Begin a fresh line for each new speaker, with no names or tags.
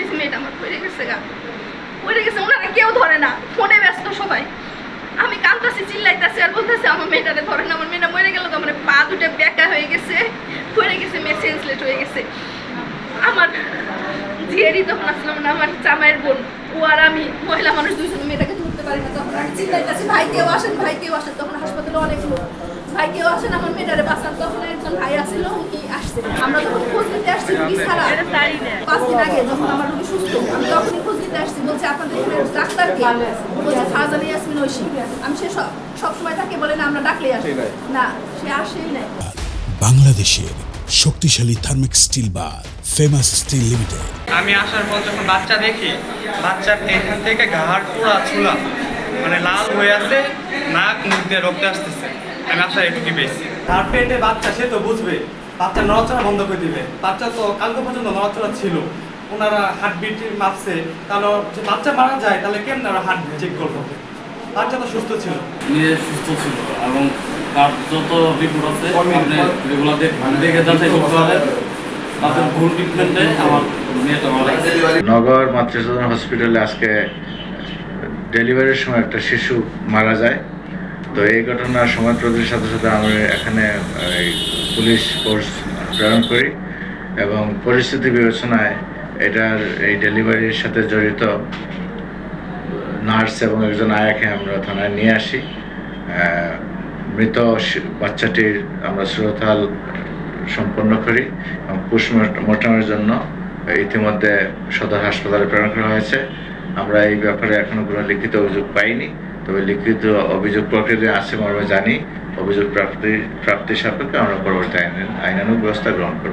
দেখতেছি মেয়েটা আমার পড়ে গেছে গা, পড়ে গেছে, ওনারা কেউ ধরে না, ফোনে ব্যস্ত সবাই। আমি কাঁদতেছি, চিল্লাইতেছি আর বলতেছি আমার মেয়েটারে ধরে না, আমার মেয়েটা মরে গেল, আমার পা দুটো বেঁকা হয়ে গেছে, পড়ে গেছে, মেয়ে সেন্সলেট হয়ে গেছে। আমার ঝিয়ারি তখন আসলাম না, আমার জামাইয়ের বোন, ও আর আমি মহিলা মানুষ দুইজন মেয়েটাকে ধরতে পারি না। তখন আমি চিল্লাইতেছি ভাই কেউ আসেন, ভাই কেউ আসেন। তখন হাসপাতালে অনেক লোক, ভাই কেউ আসেন আমার মেয়েটারে বাঁচান। তখন একজন ভাই আসছিল, উনি আসছে। আমরা যখন খোঁজ নিতে আসছি রুগী ছাড়া 5 দিন আগে, যখন আমার রুগী সুস্থ, আমি তখনই খোঁজ নিতে আসছি। বলছে আপনাদের এখানে ডাক্তার কে? বলছে ফারজানা ইয়াসমিন ঐশী। আমি সে সবসময় তাকে বলে না আমরা ডাকলেই আসি না, সে আসেই নাই।
বাংলাদেশের শক্তিশালী থার্মিক স্টিল বার ফেমাস স্টিল লিমিটেড।
আমি আসার পর যখন বাচ্চা দেখি, বাচ্চার এখান থেকে ঘাড় পুরা ছুলা, মানে লাল হয়ে আছে, নাক মুখ দিয়ে রক্ত আসতেছে। আমি আসার এটুকুই পেয়েছি।
তার পেটে বাচ্চা, সে তো বুঝবে, বাচ্চা নড়াচড়া বন্ধ করে দিবে। বাচ্চা তো কালকে পর্যন্ত নড়াচড়া ছিল, ওনারা হার্টবিট মাপছে, তাহলে বাচ্চা মারা যায় তাহলে কেমন ওরা হার্ট চেক করবো? বাচ্চা তো সুস্থ ছিল,
নিয়ে সুস্থ ছিল এবং তার যত রিপোর্ট আছে যেগুলো দেখে যাচাই করতে পারে, তাদের ভুল ট্রিটমেন্টে আমার মেয়েটা মারা গেছে।
নগর মাতৃসদন হসপিটালে আজকে ডেলিভারির সময় একটা শিশু মারা যায়। তো এই ঘটনার সময় প্রতির সাথে সাথে আমি এখানে পুলিশ ফোর্স প্রেরণ করি এবং পরিস্থিতি বিবেচনায় এই ডেলিভারির সাথে জড়িত নার্স এবং একজন আয়াকে আমরা থানায় নিয়ে আসি। মৃত বাচ্চাটির আমরা শ্রদ্ধাল সম্পন্ন করি এবং পোস্টমর্টমের জন্য ইতিমধ্যে সদর হাসপাতালে প্রেরণ করা হয়েছে। আমরা এই ব্যাপারে এখনো কোনো লিখিত অভিযোগ পাইনি, তবে লিখিত অভিযোগ প্রক্রিয়া আছে মর্মে জানি। অভিযোগ প্রাপ্তি সাপেক্ষে আমরা পরবর্তী আইনানুগ ব্যবস্থা গ্রহণ করব।